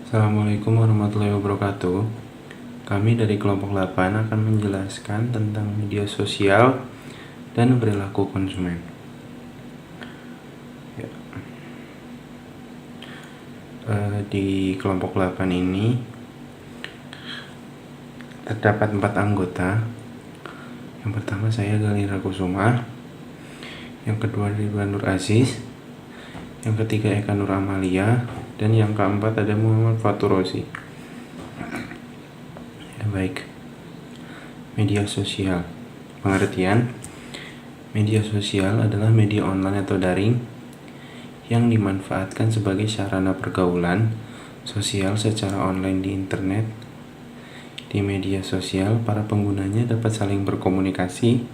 Assalamualaikum warahmatullahi wabarakatuh. Kami dari kelompok 8 akan menjelaskan tentang media sosial dan perilaku konsumen. Ya. Di kelompok 8 ini terdapat 4 anggota. Yang pertama saya Galira Kusuma, yang kedua Ridwan Nur Aziz, yang ketiga Eka Nur Amalia, dan yang keempat ada Muhammad Faturosi. Baik, media sosial. Pengertian: media sosial adalah media online atau daring yang dimanfaatkan sebagai sarana pergaulan sosial secara online di internet. Di media sosial, para penggunanya dapat saling berkomunikasi,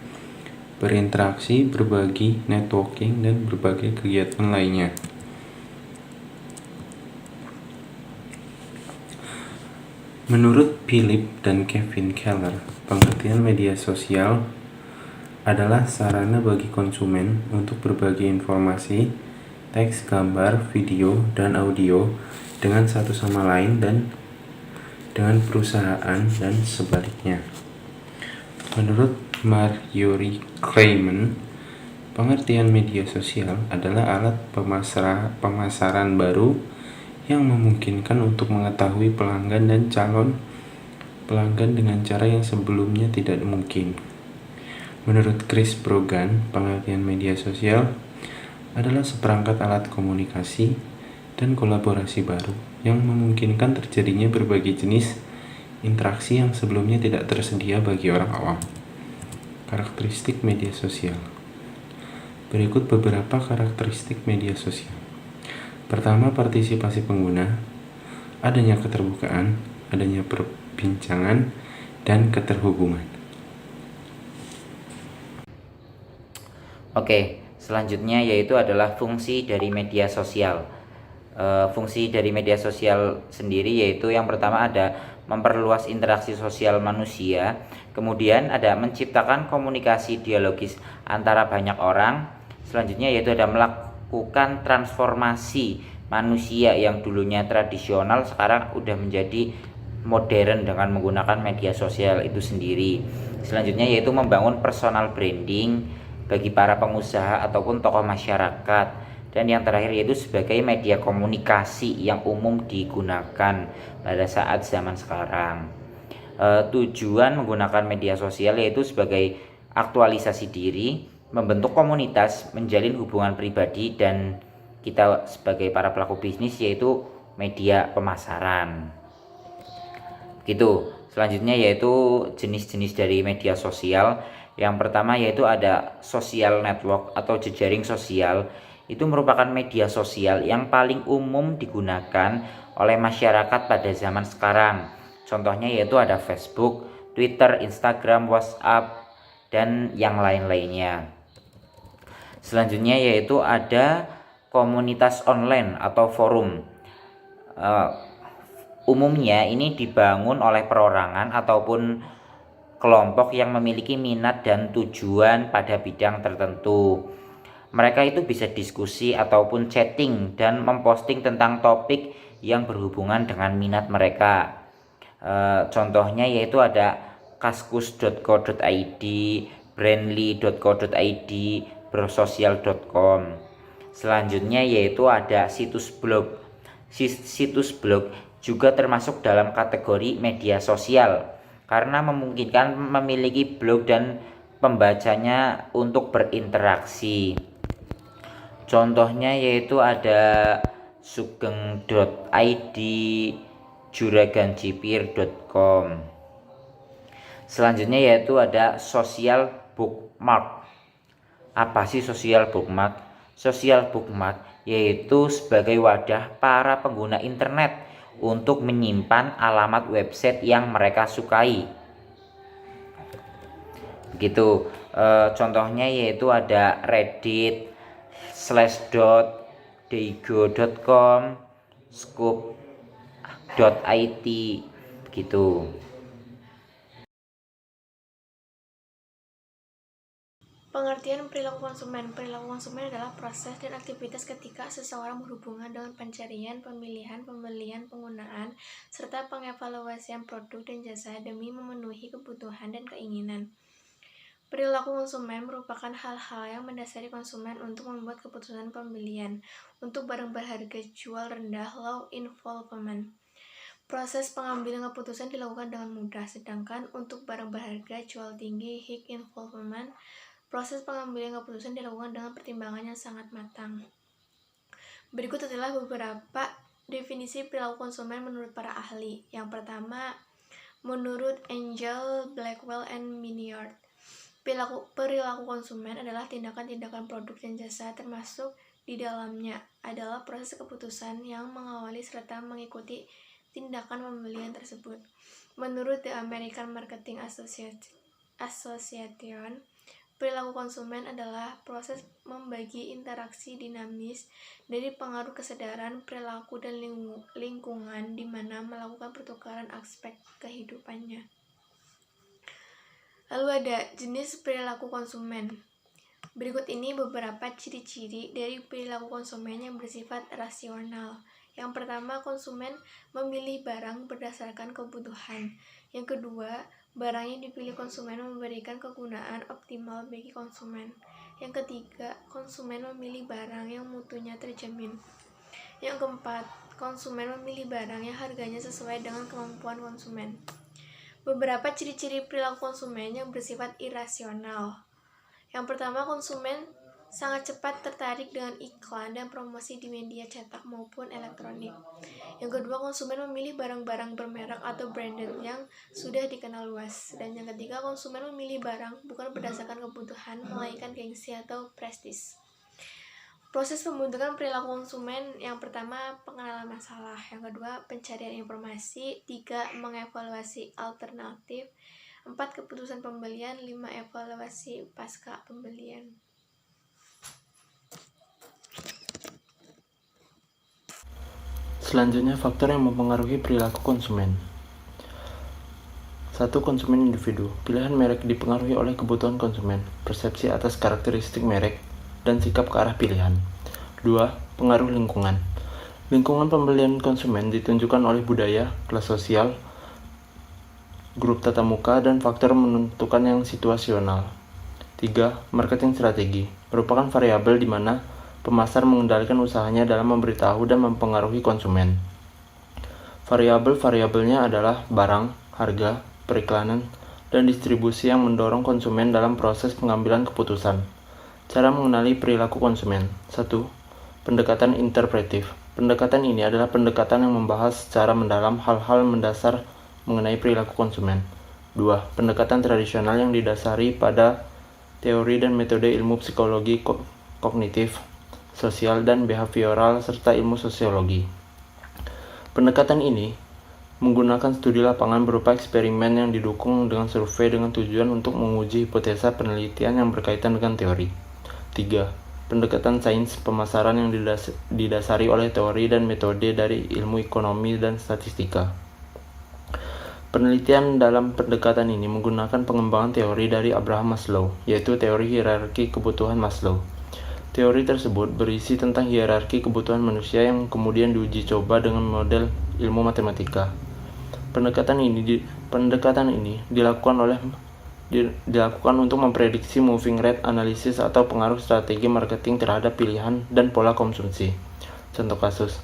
berinteraksi, berbagi, networking, dan berbagai kegiatan lainnya. Menurut Philip dan Kevin Keller, pengertian media sosial adalah sarana bagi konsumen untuk berbagi informasi, teks, gambar, video, dan audio dengan satu sama lain dan dengan perusahaan dan sebaliknya. Menurut Marjorie Clayman, pengertian media sosial adalah alat pemasaran baru yang memungkinkan untuk mengetahui pelanggan dan calon pelanggan dengan cara yang sebelumnya tidak mungkin. Menurut Chris Brogan, pengertian media sosial adalah seperangkat alat komunikasi dan kolaborasi baru yang memungkinkan terjadinya berbagai jenis interaksi yang sebelumnya tidak tersedia bagi orang awam. Karakteristik media sosial. Berikut beberapa karakteristik media sosial. Pertama, partisipasi pengguna, adanya keterbukaan, adanya perbincangan, dan keterhubungan. Oke, selanjutnya yaitu adalah fungsi dari media sosial. Fungsi dari media sosial sendiri yaitu yang pertama ada memperluas interaksi sosial manusia, kemudian ada menciptakan komunikasi dialogis antara banyak orang, selanjutnya yaitu ada melakukan transformasi manusia yang dulunya tradisional sekarang udah menjadi modern dengan menggunakan media sosial itu sendiri. Selanjutnya yaitu membangun personal branding bagi para pengusaha ataupun tokoh masyarakat. Dan yang terakhir yaitu sebagai media komunikasi yang umum digunakan pada saat zaman sekarang. Tujuan menggunakan media sosial yaitu sebagai aktualisasi diri, membentuk komunitas, menjalin hubungan pribadi, dan kita sebagai para pelaku bisnis yaitu media pemasaran. Gitu. Selanjutnya yaitu jenis-jenis dari media sosial. Yang pertama yaitu ada social network atau jejaring sosial. Itu merupakan media sosial yang paling umum digunakan oleh masyarakat pada zaman sekarang. Contohnya yaitu ada Facebook, Twitter, Instagram, WhatsApp, dan yang lain-lainnya. Selanjutnya yaitu ada komunitas online atau forum. Umumnya ini dibangun oleh perorangan ataupun kelompok yang memiliki minat dan tujuan pada bidang tertentu. Mereka itu bisa diskusi ataupun chatting dan memposting tentang topik yang berhubungan dengan minat mereka. Contohnya yaitu ada kaskus.co.id, brandly.co.id, brososial.com. Selanjutnya yaitu ada situs blog. Situs blog juga termasuk dalam kategori media sosial karena memungkinkan memiliki blog dan pembacanya untuk berinteraksi. Contohnya yaitu ada sugeng.id, juragancipir.com. Selanjutnya yaitu ada social bookmark. Apa sih social bookmark? Social bookmark yaitu sebagai wadah para pengguna internet untuk menyimpan alamat website yang mereka sukai. Begitu. Contohnya yaitu ada Reddit, Slashdot, Daigo.com, Scoop.it gitu. Pengertian perilaku konsumen. Perilaku konsumen adalah proses dan aktivitas ketika seseorang berhubungan dengan pencarian, pemilihan, pembelian, penggunaan, serta pengevaluasian produk dan jasa demi memenuhi kebutuhan dan keinginan. Perilaku konsumen merupakan hal-hal yang mendasari konsumen untuk membuat keputusan pembelian untuk barang berharga jual rendah low involvement. Proses pengambilan keputusan dilakukan dengan mudah, sedangkan untuk barang berharga jual tinggi high involvement, proses pengambilan keputusan dilakukan dengan pertimbangan yang sangat matang. Berikut adalah beberapa definisi perilaku konsumen menurut para ahli. Yang pertama, menurut Angel, Blackwell, and Miniard, perilaku konsumen adalah tindakan-tindakan produk dan jasa, termasuk di dalamnya adalah proses keputusan yang mengawali serta mengikuti tindakan pembelian tersebut. Menurut The American Marketing Association, perilaku konsumen adalah proses membagi interaksi dinamis dari pengaruh kesadaran, perilaku, dan lingkungan di mana melakukan pertukaran aspek kehidupannya. Lalu ada jenis perilaku konsumen. Berikut ini beberapa ciri-ciri dari perilaku konsumen yang bersifat rasional. Yang pertama, konsumen memilih barang berdasarkan kebutuhan. Yang kedua, barang yang dipilih konsumen memberikan kegunaan optimal bagi konsumen. Yang ketiga, konsumen memilih barang yang mutunya terjamin. Yang keempat, konsumen memilih barang yang harganya sesuai dengan kemampuan konsumen. Beberapa ciri-ciri perilaku konsumen yang bersifat irasional. Yang pertama, konsumen sangat cepat tertarik dengan iklan dan promosi di media cetak maupun elektronik. Yang kedua, konsumen memilih barang-barang bermerek atau branded yang sudah dikenal luas. Dan yang ketiga, konsumen memilih barang bukan berdasarkan kebutuhan, melainkan gengsi atau prestis. Proses pembentukan perilaku konsumen, yang pertama, pengenalan masalah. Yang kedua, pencarian informasi. 3, mengevaluasi alternatif. 4, keputusan pembelian. 5, evaluasi pasca pembelian. Selanjutnya, faktor yang mempengaruhi perilaku konsumen. 1. Konsumen individu. Pilihan merek dipengaruhi oleh kebutuhan konsumen, persepsi atas karakteristik merek, dan sikap ke arah pilihan. 2. Pengaruh lingkungan. Lingkungan pembelian konsumen ditunjukkan oleh budaya, kelas sosial, grup tatap muka, dan faktor menentukan yang situasional. 3. Marketing strategi. Merupakan variabel di mana pemasar mengendalikan usahanya dalam memberitahu dan mempengaruhi konsumen. Variabel-variabelnya adalah barang, harga, periklanan, dan distribusi yang mendorong konsumen dalam proses pengambilan keputusan. Cara mengenali perilaku konsumen. 1. Pendekatan interpretif. Pendekatan ini adalah pendekatan yang membahas secara mendalam hal-hal mendasar mengenai perilaku konsumen. 2. Pendekatan tradisional yang didasari pada teori dan metode ilmu psikologi kognitif, sosial, dan behavioral, serta ilmu sosiologi. Pendekatan ini menggunakan studi lapangan berupa eksperimen yang didukung dengan survei dengan tujuan untuk menguji hipotesa penelitian yang berkaitan dengan teori. 3. Pendekatan sains pemasaran yang didasari oleh teori dan metode dari ilmu ekonomi dan statistika. Penelitian dalam pendekatan ini menggunakan pengembangan teori dari Abraham Maslow, yaitu teori hierarki kebutuhan Maslow. Teori tersebut berisi tentang hierarki kebutuhan manusia yang kemudian diuji coba dengan model ilmu matematika. Pendekatan ini dilakukan untuk memprediksi moving rate analisis atau pengaruh strategi marketing terhadap pilihan dan pola konsumsi. Contoh kasus.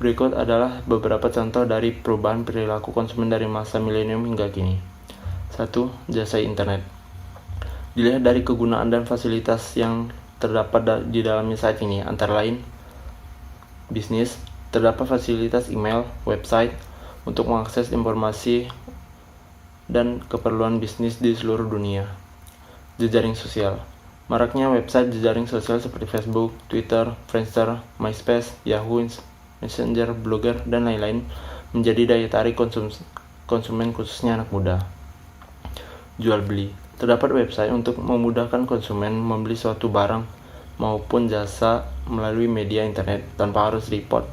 Berikut adalah beberapa contoh dari perubahan perilaku konsumen dari masa milenium hingga kini. 1. Jasa internet. Dilihat dari kegunaan dan fasilitas yang terdapat di dalamnya saat ini, antara lain bisnis, terdapat fasilitas email, website untuk mengakses informasi dan keperluan bisnis di seluruh dunia. Jejaring sosial. Maraknya website jejaring sosial seperti Facebook, Twitter, Friendster, MySpace, Yahoo, Messenger, Blogger, dan lain-lain menjadi daya tarik konsumen khususnya anak muda. Jual beli. Terdapat website untuk memudahkan konsumen membeli suatu barang maupun jasa melalui media internet tanpa harus repot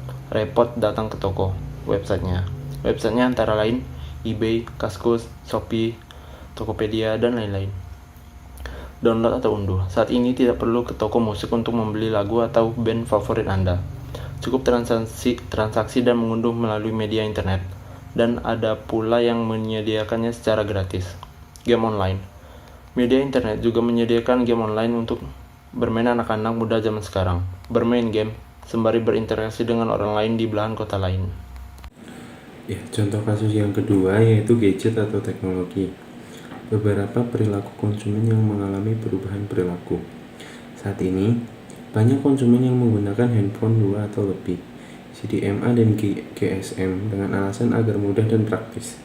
datang ke toko. Websitenya antara lain eBay, Kaskus, Shopee, Tokopedia, dan lain-lain. download atau unduh. Saat ini tidak perlu ke toko musik untuk membeli lagu atau band favorit Anda. Cukup transaksi dan mengunduh melalui media internet. Dan ada pula yang menyediakannya secara gratis. Game online. Media internet juga menyediakan game online untuk bermain anak-anak muda zaman sekarang. Bermain game sembari berinteraksi dengan orang lain di belahan kota lain. Ya, contoh kasus yang kedua yaitu gadget atau teknologi. Beberapa perilaku konsumen yang mengalami perubahan perilaku. Saat ini, banyak konsumen yang menggunakan handphone 2 atau lebih, CDMA dan GSM dengan alasan agar mudah dan praktis.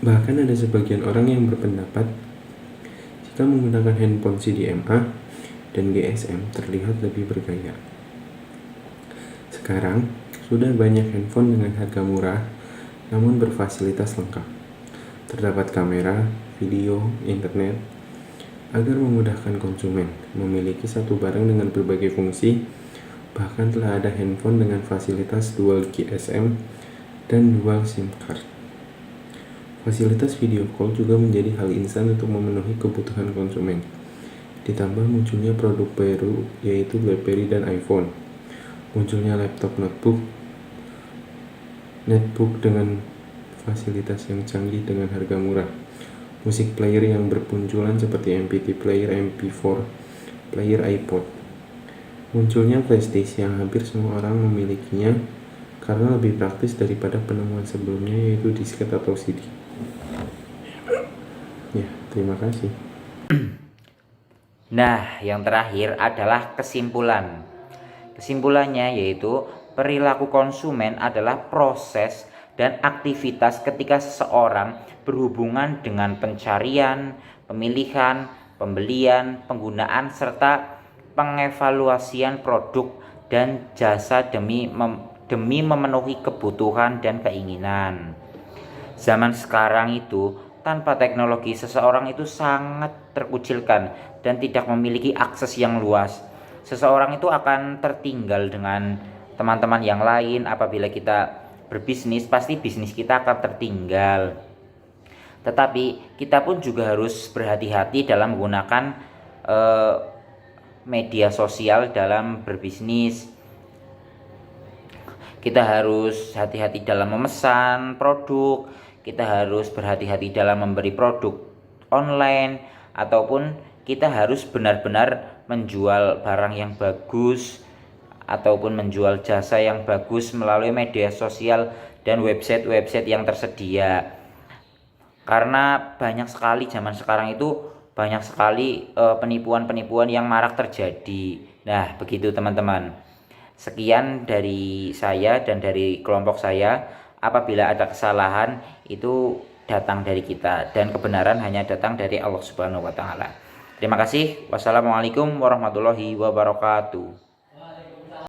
Bahkan ada sebagian orang yang berpendapat jika menggunakan handphone CDMA dan GSM terlihat lebih bergaya. Sekarang, sudah banyak handphone dengan harga murah namun berfasilitas lengkap. Terdapat kamera, video, internet, agar memudahkan konsumen memiliki satu barang dengan berbagai fungsi. Bahkan telah ada handphone dengan fasilitas dual GSM dan dual SIM card. Fasilitas video call juga menjadi hal instan untuk memenuhi kebutuhan konsumen. Ditambah munculnya produk baru yaitu BlackBerry dan iPhone. Munculnya laptop netbook dengan fasilitas yang canggih dengan harga murah. Musik player yang bermunculan seperti MP3 player, MP4 player, iPod. Munculnya flashdisk yang hampir semua orang memilikinya karena lebih praktis daripada penemuan sebelumnya yaitu disket atau CD. Ya, terima kasih. Nah, yang terakhir adalah kesimpulan. Kesimpulannya yaitu perilaku konsumen adalah proses dan aktivitas ketika seseorang berhubungan dengan pencarian, pemilihan, pembelian, penggunaan, serta pengevaluasian produk dan jasa demi memenuhi kebutuhan dan keinginan. Zaman sekarang itu, tanpa teknologi seseorang itu sangat terkucilkan dan tidak memiliki akses yang luas. Seseorang itu akan tertinggal dengan teman-teman yang lain. Apabila kita berbisnis, pasti bisnis kita akan tertinggal. Tetapi kita pun juga harus berhati-hati dalam menggunakan media sosial dalam berbisnis. Kita harus hati-hati dalam memesan produk, kita harus berhati-hati dalam memberi produk online, ataupun kita harus benar-benar menjual barang yang bagus ataupun menjual jasa yang bagus melalui media sosial dan website-website yang tersedia. Karena banyak sekali zaman sekarang itu banyak sekali penipuan-penipuan yang marak terjadi. Nah, begitu teman-teman. Sekian dari saya dan dari kelompok saya. Apabila ada kesalahan itu datang dari kita dan kebenaran hanya datang dari Allah Subhanahu wa taala. Terima kasih. Wassalamualaikum warahmatullahi wabarakatuh.